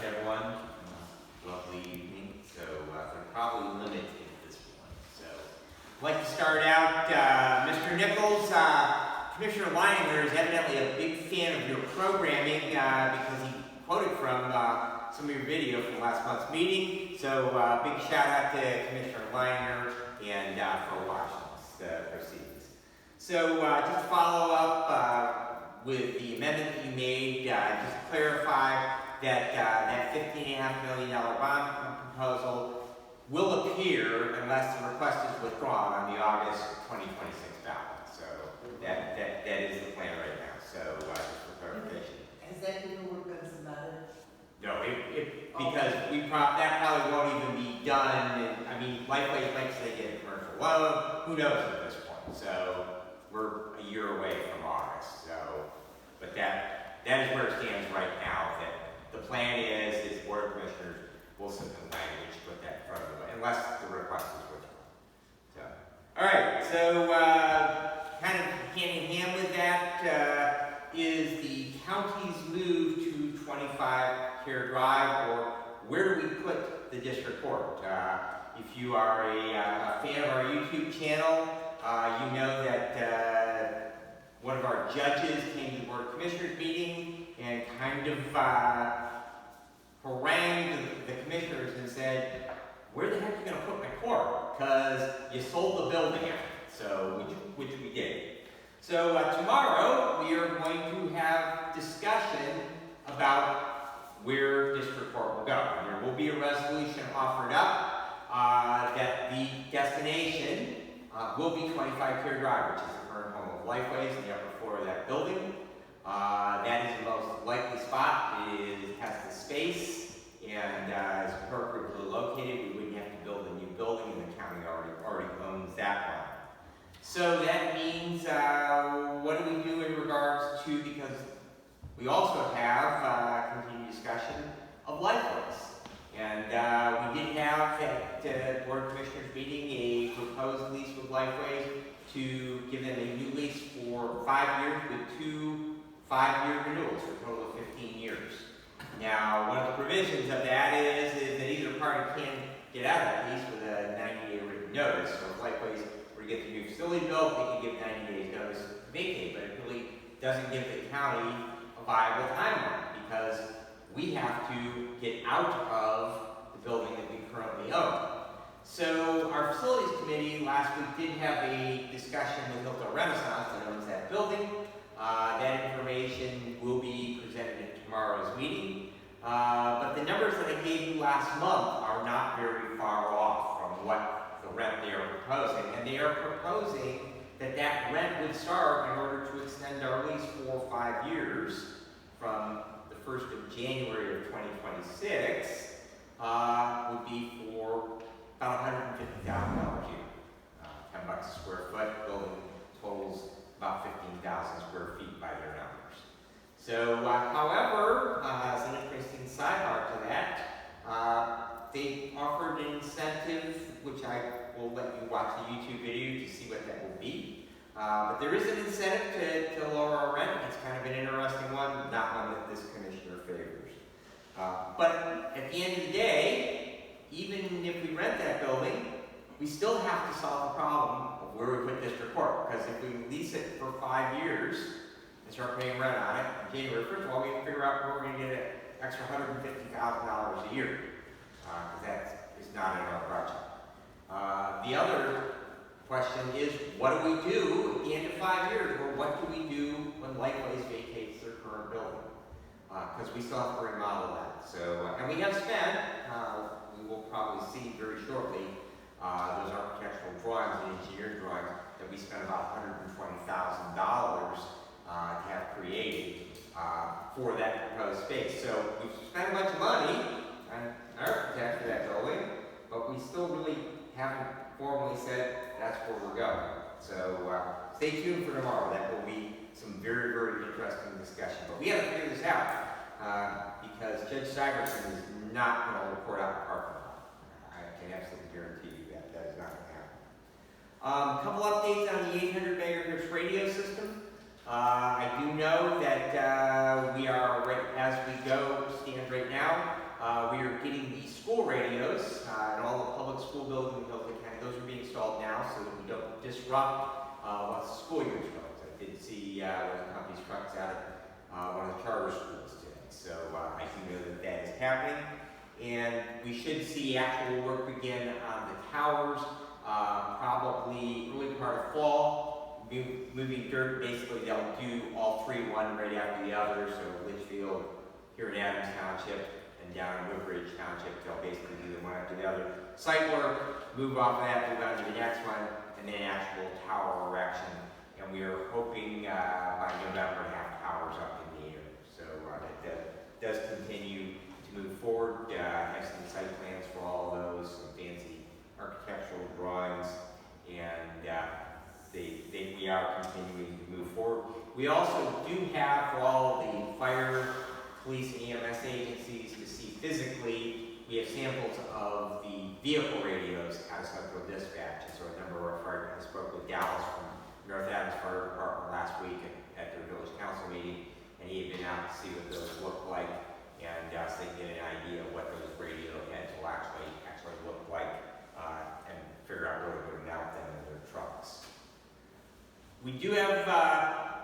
everyone. Lovely evening. So they're probably limited at this point. So I'd like to start out, Mr. Nichols. Commissioner Leininger is evidently a big fan of your programming because he quoted from some of your video from last month's meeting. So big shout out to Commissioner Leininger and for watching this proceedings. So just to follow up with the amendment that you made, just to clarify that that $15.5 million bond proposal will appear unless the request is withdrawn on the August 2026 ballot. So that is the plan right now. So just for clarification. Has that paperwork been submitted? No, because that probably won't even be done. And, I mean, Lifeway thinks they get a commercial loan. Who knows at this point? So we're a year away from August. So, but that is where it stands right now. That the plan is the Board of Commissioners will submit language to put that in front of them, unless the request is withdrawn. So, all right. So, kind of hand in hand with that is the county's move to 25 Care Drive, or where do we put the district court? If you are a fan of our YouTube channel, you know that one of our judges came to the Board of Commissioners meeting and kind of harangued the commissioners and said, where the heck are you going to put my court? Because you sold the building out. So, which we did. So tomorrow we are going to have discussion about where district court will go. And there will be a resolution offered up that the destination will be 25 Care Drive, which is the current home of Lifeways, in the upper floor of that building. That is the most likely spot. It has the space and is appropriately located. We wouldn't have to build a new building, and the county already owns that one. So that means, what do we do in regards to, because we also have continued discussion of Lifeways. And we did have at the Board of Commissioners meeting a proposed lease with Lifeways to give them a new lease for 5 years with 2 5-year renewals for a total of 15 years. Now, one of the provisions of that is that either party can get out of that lease with a 90-day written notice. So if Lifeways were to get the new facility built, they can give 90 days notice to vacate, but it really doesn't give the county a viable timeline because we have to get out of the building that we currently own. So our facilities committee last week did have a discussion with Hillsdale Renaissance that owns that building. That information will be presented at tomorrow's meeting. But the numbers that I gave you last month are not very far off from what the rent they are proposing. And they are proposing that that rent would start in order to extend our lease for 5 years from the 1st of January of 2026 would be for about $150,000 a year. $10 a square foot, building totals about 15,000 square feet by their numbers. So, however, as an interesting sidebar to that, they offered an incentive, which I will let you watch the YouTube video to see what that will be. But there is an incentive to lower our rent. It's kind of an interesting one, not one that this commissioner favors. But at the end of the day, even if we rent that building, we still have to solve the problem of where we put district court. Because if we lease it for 5 years and start paying rent on it in January 1st of all, we have to figure out where we're going to get an extra $150,000 a year. Because that is not in our budget. The other question is, what do we do at the end of 5 years? Or what do we do when Lifeways vacates their current building? Because we still have to remodel that. So, and we have spent, we will probably see very shortly, those architectural drawings and engineering drawings that we spent about $120,000 to have created for that proposed space. So we've spent a bunch of money on architects for that building, but we still really haven't formally said that's where we're going. So stay tuned for tomorrow. That will be some very, very interesting discussion. But we have to figure this out because Judge Syverson is not going to report out the parking lot. I can absolutely guarantee you that that is not going to happen. A couple updates on the 800 megahertz radio system. I do know that we are, right as we stand right now, disrupt once the school year starts. I did see one of the company's trucks out at one of the charter schools today, so I do know that that is happening. And we should see actual work begin on the towers probably early part of fall. Moving dirt, basically they'll do all three, one right after the other. So Litchfield here in Adams Township and down in Woodbridge Township, they'll basically do them one after the other. Site work, move off of that, move on to the next one, and then actual tower erection. And we are hoping by November to have towers up in the air. So that does continue to move forward. I have some site plans for all of those, some fancy architectural drawings, and we are continuing to move forward. We also do have for all the fire, police, and EMS agencies to see physically. We have samples of the vehicle radios out of Central Dispatch. And so a number of our fire, I spoke with Dallas from North Adams Fire Department last week at their village council meeting, and he had been out to see what those look like, and so they get an idea of what those radio heads will actually look like, and figure out where to mount them in their trucks. We do have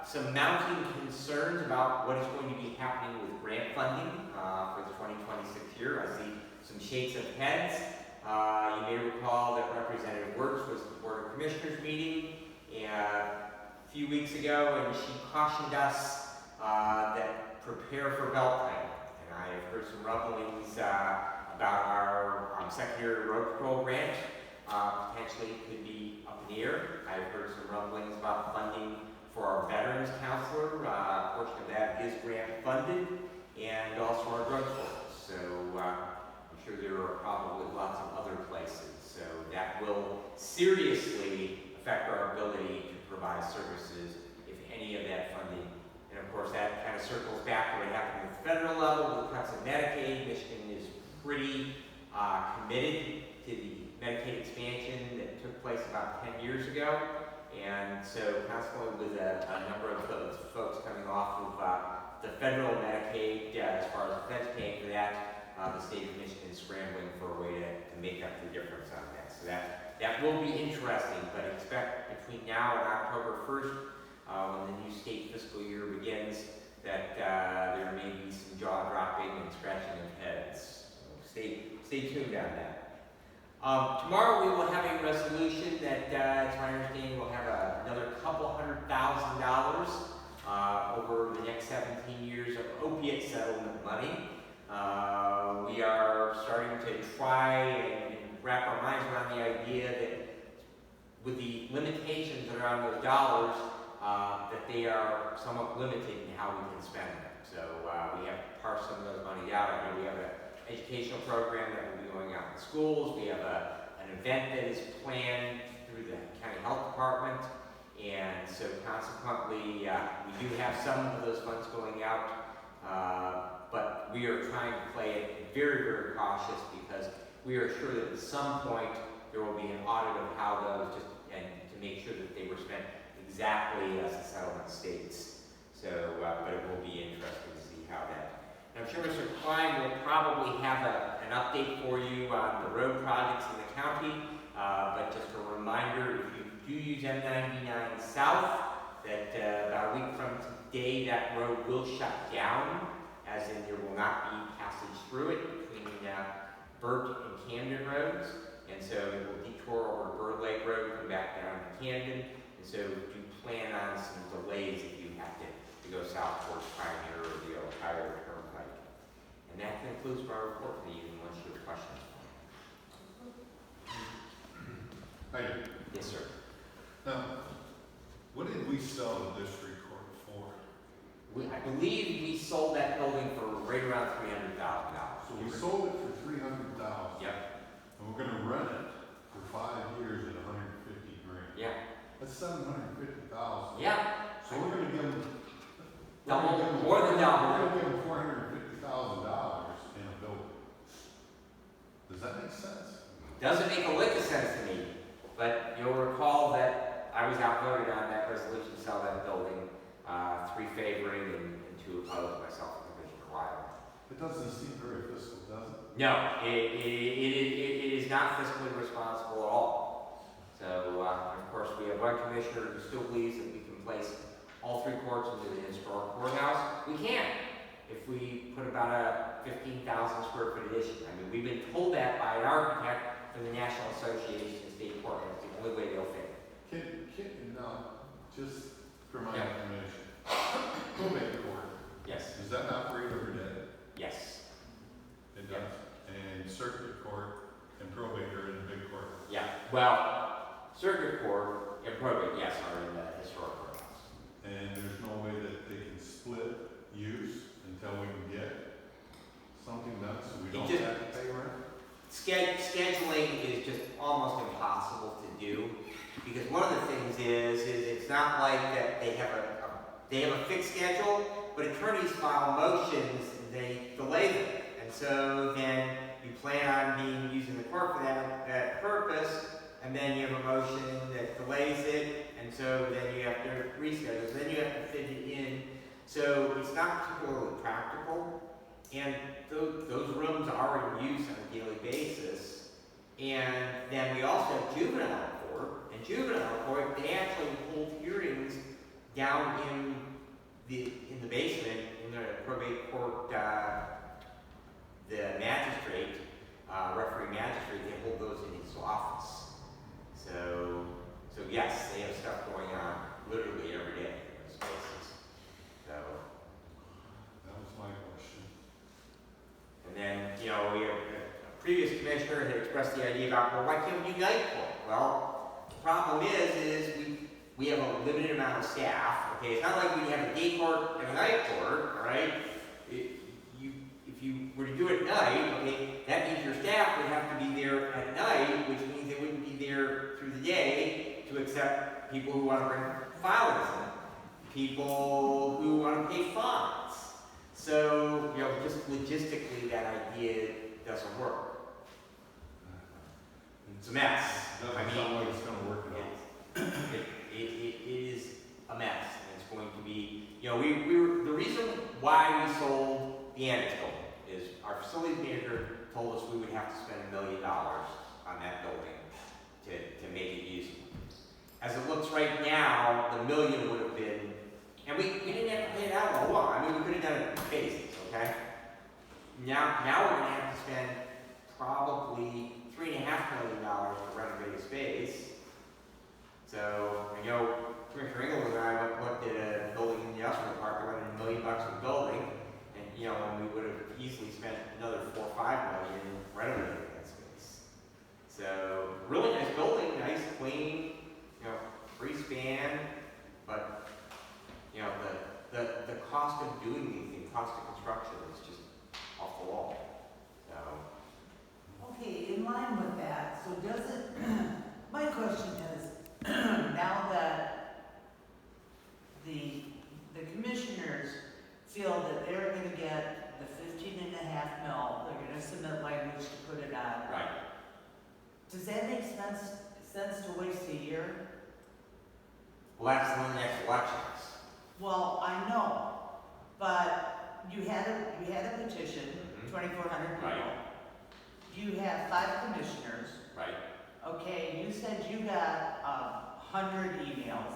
some mounting concerns about what is going to be happening with grant funding for the 2026 year. I see some shakes of heads. You may recall that Representative Wertz was at the Board of Commissioners meeting a few weeks ago, and she cautioned us that prepare for belt tightening. And I have heard some rumblings about our secondary road patrol grant. Potentially could be up in the air. I've heard some rumblings about funding for our veterans counselor. A portion of that is grant funded, and also our drug court. So I'm sure there are probably lots of other places. So that will seriously affect our ability to provide services if any of that funding. And of course, that kind of circles back to what happened at the federal level with cuts of Medicaid. Michigan is pretty committed to the Medicaid expansion that took place about 10 years ago. And so consequently with a number of those folks coming off of the federal Medicaid, as far as the feds paying for that, the state of Michigan is scrambling for a way to make up the difference on that. So that will be interesting, but expect between now and October 1st, when the new state fiscal year begins, that there may be some jaw dropping and scratching of heads. So stay tuned on that. Tomorrow we will have a resolution that, it's my understanding, will have another couple $100,000 over the next 17 years of opiate settlement money. We are starting to try and wrap our minds around the idea that with the limitations that are on those dollars, that they are somewhat limited in how we can spend them. So we have to parse some of those money out. I know we have an educational program that will be going out in schools. We have an event that is planned through the county health department. And so consequently, we do have some of those funds going out, but we are trying to play it very, very cautious because we are sure that at some point there will be an audit of how those, and to make sure that they were spent exactly as the settlement states. So, but it will be interesting to see how that. And I'm sure Mr. Klein will probably have an update for you on the road projects in the county. But just a reminder, if you do use M99 South, that about a week from today, that road will shut down, as in there will not be passage through it between Burt and Camden roads. And so it will detour over Bird Lake Road, come back down to Camden. And so do plan on some delays if you have to go south towards Pioneer or the Ohio Turnpike. And that concludes my report for the evening, unless you have questions. Thank you. Yes, sir. Now, what did we sell the district court for? I believe we sold that building for right around $300,000. So we sold it for $300,000. Yep. And we're going to rent it for 5 years at $150 grand. Yeah. That's $750,000. Yeah. So we're going to give them Double, more than double. We're going to give them $450,000 in a building. Does that make sense? Doesn't make a lick of sense to me, but you'll recall that I was outvoted on that resolution to sell that building, 3 favoring and 2 opposed, myself and Commissioner Wiley. It doesn't seem very fiscal, does it? No, it is not fiscally responsible at all. So Of course, we have one commissioner who still believes that we can place all 3 courts into the historic courthouse. We can, if we put about a 15,000 square foot addition. I mean, we've been told that by an architect from the National Association of State Court. That's the only way they'll fit. Now, just for my Yeah. information, probate court, Yes. does that operate every day? Yes. It does. And circuit court and probate are in a big court. Yeah. Well, circuit court and probate, yes, are in the historic courthouse. And there's no way that they can split use until we can get something done, so we It don't just- have to pay rent? Scheduling is just almost impossible to do, because one of the things is it's not like that they have a fixed schedule, but attorneys file motions and they delay them. And so then you plan on using the court for that purpose, and then you have a motion that delays it, and so then you have to reschedule, so then you have to fit it in. So it's not particularly practical, and those rooms are in use on a daily basis. And then we also have juvenile court, and juvenile court, they actually hold hearings down in the basement, in the probate court, the magistrate, referee magistrate, they hold those in his office. So yes, they have stuff going on literally every day in those spaces. So, That was my question. and then, we have a previous commissioner had expressed the idea about, well, why can't we do night court? Well, the problem is we have a limited amount of staff, okay? It's not like we have a day court and a night court, all right? If you were to do it at night, okay, that means your staff would have to be there at night, which means they wouldn't be there through the day to accept people who want to bring filers in, people who want to pay fines. So, just logistically, that idea doesn't work. It's a mess. Doesn't sound like it's gonna work at all. It is a mess, and it's going to be, the reason why we sold the annex building is our facilities manager told us we would have to spend $1 million on that building to make it usable. As it looks right now, the $1 million would have been, and we didn't have to pay it out all along. I mean, we could have done it in phases, okay? Now we're going to have to spend probably $3.5 million to renovate a space. So, Commissioner Engel and I looked at a building in the Industrial Park, we wanted $1 million a building, and and we would have easily spent another $4 or $5 million renovating that space. So, really nice building, nice, clean, free span, but the cost of doing anything, cost of construction is just off the wall. So. Okay, in line with that, so does it, my question is, now that the commissioners feel that they're gonna get the 15.5 mil, they're gonna submit language to put it on. Right. Does that make sense to waste a year? Well, that's the next elections. Well, I know, but you had a petition, 2,400 people. Right. You have 5 commissioners. Right. Okay, you said you got 100 emails.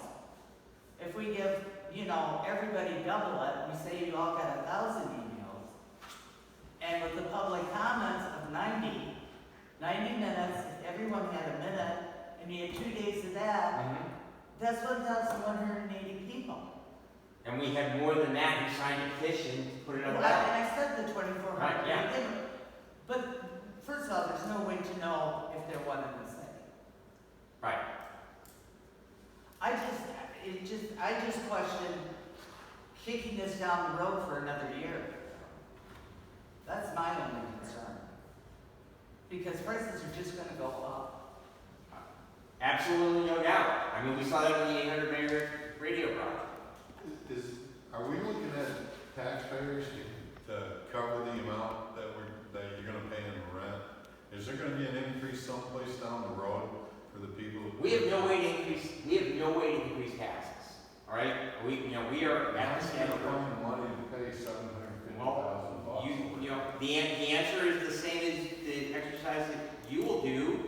If we give, everybody double it, we say you all got 1,000 emails. And with the public comments of 90 minutes, if everyone had a minute, and you had 2 days of that, that's 1,180 people. And we had more than that who signed a petition to put it on Well, the ballot. and I said the 2,400. Right, yeah. But first of all, there's no way to know if they're one and the same. Right. I just question kicking this down the road for another year. That's my only concern. Because prices are just gonna go up. Absolutely no doubt. I mean, we saw that with the 800 megahertz radio project. Are we looking at taxpayers to cover the amount that you're gonna pay in rent? Is there gonna be an increase someplace down the road for the people? We have no way to increase taxes. All right? We are at the standard. Find money to pay $750,000. The answer is the same as the exercise that you will do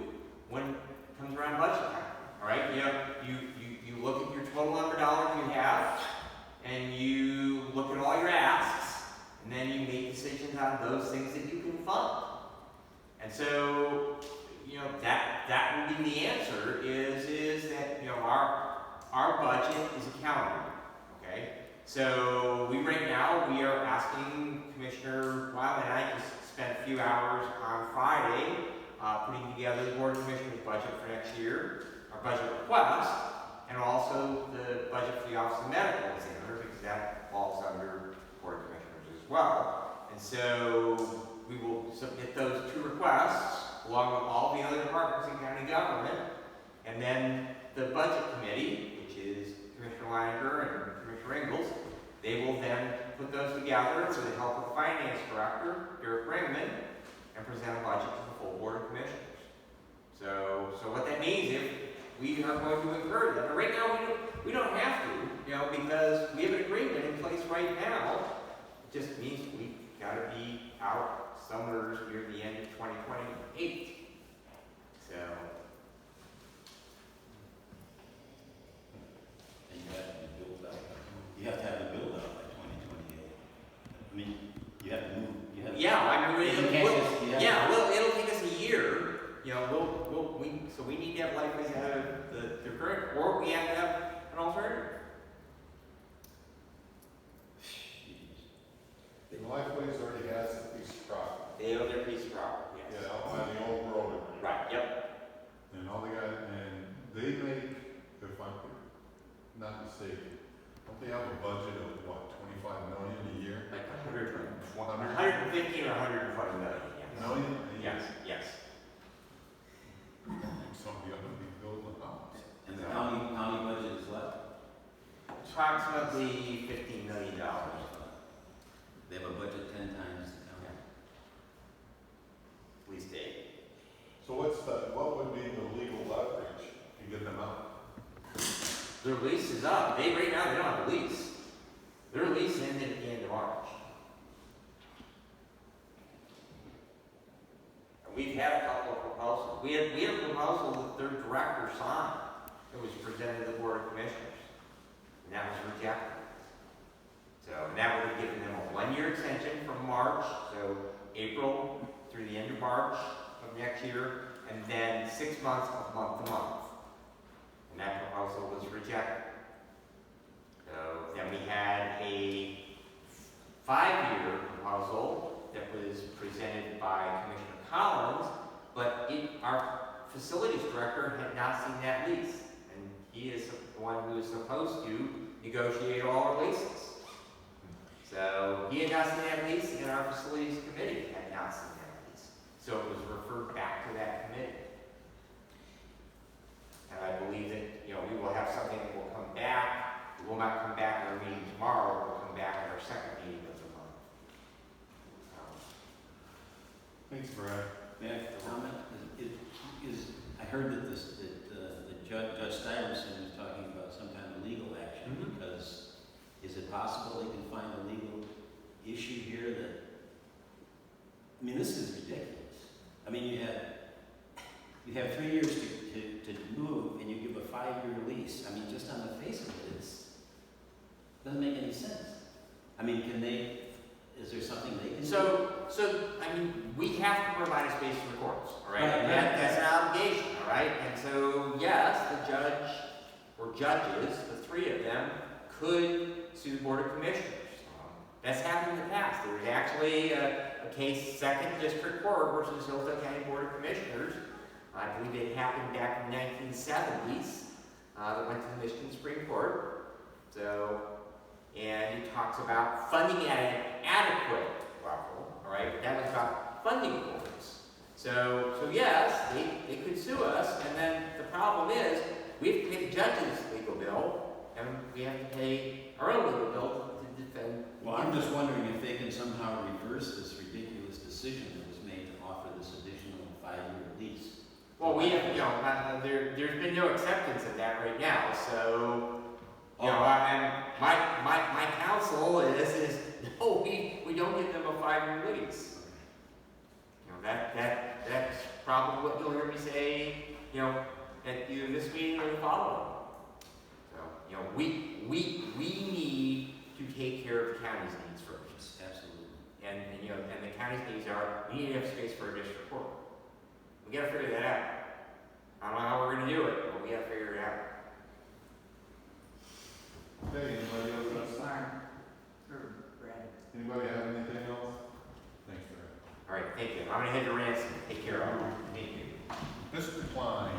when it comes around budget time. All all right? You look at your total number of dollars you have, and you look at all your asks, and then you make decisions on those things that you can fund. And so, that will be the answer is that, our budget is accountable, okay? So right now, we are asking Commissioner Weil and I just spent a few hours on Friday putting together the Board of Commissioners budget for next year, our budget request, and also the budget for the Office of Medical Examiner, because that falls under Board of Commissioners as well. And so we will submit those two requests along with all the other departments in county government, and then the budget committee, which is Commissioner Leininger and Commissioner Ingalls, they will then put those together with the help of the finance director, Derek Ringman, and present a budget to the full Board of Commissioners. So what that means, if we are going to incur that, but right now we don't have to, because we have an agreement in place right now. It just means we got to be out somewhere near the end of 2028. So. And you have to be built up. You have to have it built up by 2028. I mean, you have to move. It'll take us a year. So we need to have Lifeways out of the current, or we have to have an alternative. The Lifeways already has a piece of property. They own their piece of property, yes. Yeah, out by the old road. Right, yep. And all they got, and they make, if I'm not mistaken, don't they have a budget of what, 25 million a year? Like 150 or 120 million, yes. Million? Yes, yes. I think somebody ought to be building a house. And the county budget is what? Approximately $15 million. They have a budget 10 times the county. At least 8. So what would be the legal leverage to get them out? Their lease is up. Right now, they don't have a lease. Their lease ended at the end of March. And we've had a couple of proposals. We had a proposal that their director signed that was presented to the Board of Commissioners. And that was rejected. So that would have given them a 1-year extension from March, so April through the end of March of next year, and then 6 months of month to month. And that proposal was rejected. So then we had a 5-year proposal that was presented by Commissioner Collins, but our facilities director had not seen that lease. And he is the one who is supposed to negotiate all our leases. So he had not seen that lease, and our facilities committee had not seen that lease. So it was referred back to that committee. And I believe that, we will have something that will come back. It will not come back at our meeting tomorrow, it will come back at our second meeting of the month. Thanks, Brad. May I comment? I heard that Judge Stuyvesant was talking about some kind of legal action, because is it possible they can find a legal issue here that, this is ridiculous. You have 3 years to move, and you give a 5-year lease. Just on the face of it, doesn't make any sense. Is there something they can do? So, we have to provide a space for the courts, all right? And that's an obligation, all right? And so, yes, the judge or judges, the 3 of them, could sue the Board of Commissioners. That's happened in the past. There was actually a case, 2nd District Court versus Hillsdale County Board of Commissioners. I believe it happened back in the 1970s. That went to the Michigan Supreme Court. And it talks about funding at an adequate level, all right? That was about funding quotas. So yes, they could sue us, and then the problem is, we have to pay the judge's legal bill, and we have to pay our own legal bill to defend. Well, I'm just wondering if they can somehow reverse this ridiculous decision that was made to offer this additional 5-year lease. Well, we have, there's been no acceptance of that right now, so, my counsel is no, we don't give them a 5-year lease. That's probably what you'll hear me say, at either this meeting or the following. So, you know, we need to take care of the county's needs first. Absolutely. And you know, and the county's needs are, we need to have space for a district court. We gotta figure that out. I don't know how we're gonna do it, but we gotta figure it out. Okay, anybody else got something? Mark, or Brad. Anybody have anything else? Thanks, Brad. All right, thank you. I'm gonna head to Ransom, take care of it. Thank you. Mr. Klein.